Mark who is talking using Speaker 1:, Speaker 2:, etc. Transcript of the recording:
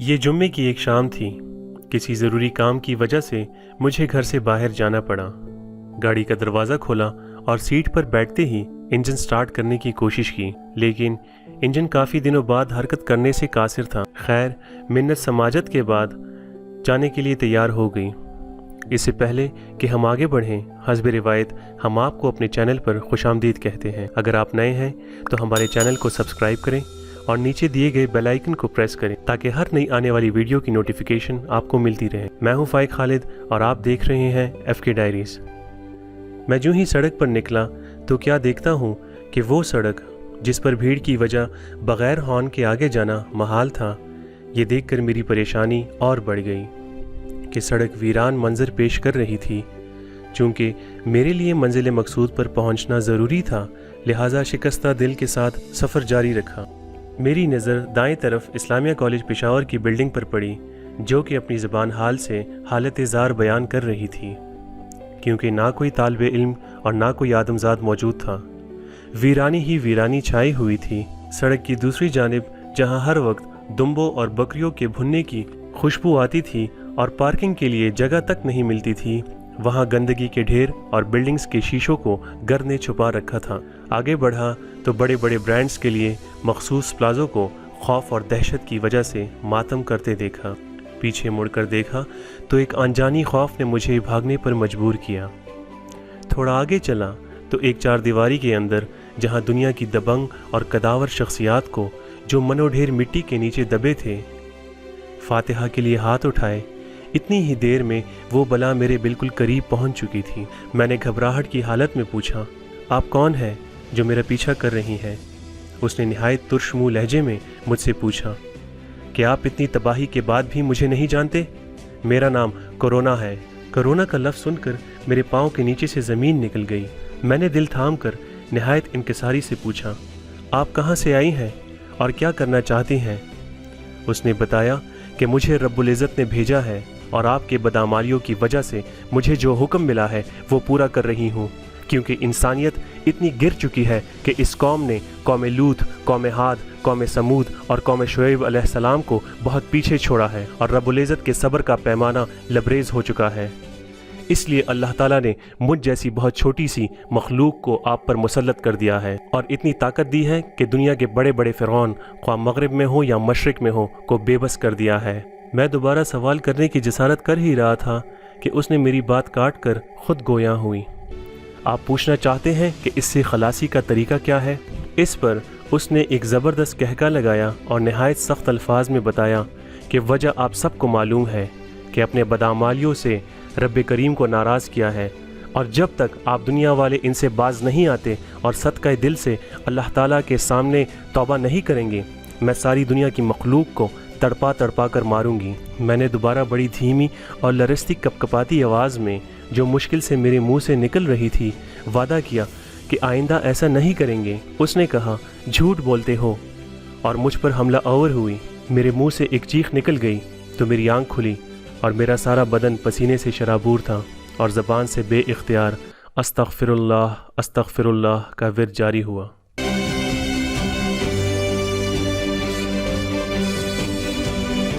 Speaker 1: ये जुम्मे की एक शाम थी। किसी ज़रूरी काम की वजह से मुझे घर से बाहर जाना पड़ा। गाड़ी का दरवाज़ा खोला और सीट पर बैठते ही इंजन स्टार्ट करने की कोशिश की, लेकिन इंजन काफ़ी दिनों बाद हरकत करने से कासिर था। खैर, मिन्नत समाजत के बाद जाने के लिए तैयार हो गई। इससे पहले कि हम आगे बढ़ें, हस्ब रिवायत हम आपको अपने चैनल पर खुशामदीद कहते हैं। अगर आप नए हैं तो हमारे चैनल को सब्सक्राइब करें और नीचे दिए गए बेल आइकन को प्रेस करें ताकि हर नई आने वाली वीडियो की नोटिफिकेशन आपको मिलती रहे। मैं हूं फाइक खालिद और आप देख रहे हैं FK डायरीज। मैं जो ही सड़क पर निकला तो क्या देखता हूं कि वो सड़क जिस पर भीड़ की वजह बग़ैर हॉर्न के आगे जाना महाल था, ये देखकर मेरी परेशानी और बढ़ गई कि सड़क वीरान मंजर पेश कर रही थी। चूँकि मेरे लिए मंजिल मकसूद पर पहुंचना ज़रूरी था, लिहाजा शिकस्ता दिल के साथ सफ़र जारी रखा। मेरी नज़र दाएं तरफ इस्लामिया कॉलेज पेशावर की बिल्डिंग पर पड़ी, जो कि अपनी ज़बान हाल से हालत ज़ार बयान कर रही थी, क्योंकि ना कोई तालिब इल्म और ना कोई आदमजाद मौजूद था। वीरानी ही वीरानी छाई हुई थी। सड़क की दूसरी जानिब जहाँ हर वक्त दुम्बों और बकरियों के भुनने की खुशबू आती थी और पार्किंग के लिए जगह तक नहीं मिलती थी, वहाँ गंदगी के ढेर और बिल्डिंग्स के शीशों को गर्द ने छुपा रखा था। आगे बढ़ा तो बड़े बड़े ब्रांड्स के लिए मखसूस प्लाजों को खौफ और दहशत की वजह से मातम करते देखा। पीछे मुड़कर देखा तो एक अनजानी खौफ ने मुझे भागने पर मजबूर किया। थोड़ा आगे चला तो एक चार दीवारी के अंदर जहाँ दुनिया की दबंग और कदावर शख्सियात को जो मनोढेर मिट्टी के नीचे दबे थे, फातिहा के लिए हाथ उठाए। इतनी ही देर में वो बला मेरे बिल्कुल करीब पहुंच चुकी थी। मैंने घबराहट की हालत में पूछा, आप कौन हैं जो मेरा पीछा कर रही हैं? उसने निहायत तुर्शमुँह लहजे में मुझसे पूछा कि आप इतनी तबाही के बाद भी मुझे नहीं जानते? मेरा नाम कोरोना है। कोरोना का लफ्ज़ सुनकर मेरे पाँव के नीचे से ज़मीन निकल गई। मैंने दिल थाम कर निहायत इंकिसारी से पूछा, आप कहाँ से आई हैं और क्या करना चाहती हैं? उसने बताया कि मुझे रब्बुल इज़्ज़त ने भेजा है और आपके बदामालियों की वजह से मुझे जो हुक्म मिला है वो पूरा कर रही हूँ, क्योंकि इंसानियत इतनी गिर चुकी है कि इस कौम ने कौम लूत, कौम हाद, कौम समूद और कौम शुएब अलैहिस्सलाम को बहुत पीछे छोड़ा है और रब्बुल इज़्ज़त के सब्र का पैमाना लबरेज हो चुका है। इसलिए अल्लाह ताला ने मुझ जैसी बहुत छोटी सी मखलूक को आप पर मुसल्लत कर दिया है और इतनी ताकत दी है कि दुनिया के बड़े बड़े फ़िरौन, ख्वाह मगरिब में हो या मशरिक में हो, को बेबस कर दिया है। मैं दोबारा सवाल करने की जसारत कर ही रहा था कि उसने मेरी बात काट कर खुद गोया हुई। आप पूछना चाहते हैं कि इससे खलासी का तरीका क्या है? इस पर उसने एक ज़बरदस्त कहका लगाया और नहायत सख्त अल्फाज में बताया कि वजह आप सबको मालूम है कि अपने बदामालियों से रब करीम को नाराज़ किया है, और जब तक आप दुनिया वाले इनसे बाज नहीं आते और सदका दिल से अल्लाह ताला के सामने तौबा नहीं करेंगे, मैं सारी दुनिया की मखलूक को तड़पा तड़पा कर मारूंगी। मैंने दोबारा बड़ी धीमी और लरसती कपकपाती आवाज़ में, जो मुश्किल से मेरे मुंह से निकल रही थी, वादा किया कि आइंदा ऐसा नहीं करेंगे। उसने कहा, झूठ बोलते हो, और मुझ पर हमला आवर हुई। मेरे मुंह से एक चीख निकल गई तो मेरी आंख खुली और मेरा सारा बदन पसीने से शराबूर था और ज़बान से बे इख्तियार अस्तग़फिरुल्लाह अस्तग़फिरुल्लाह का विर्द जारी हुआ।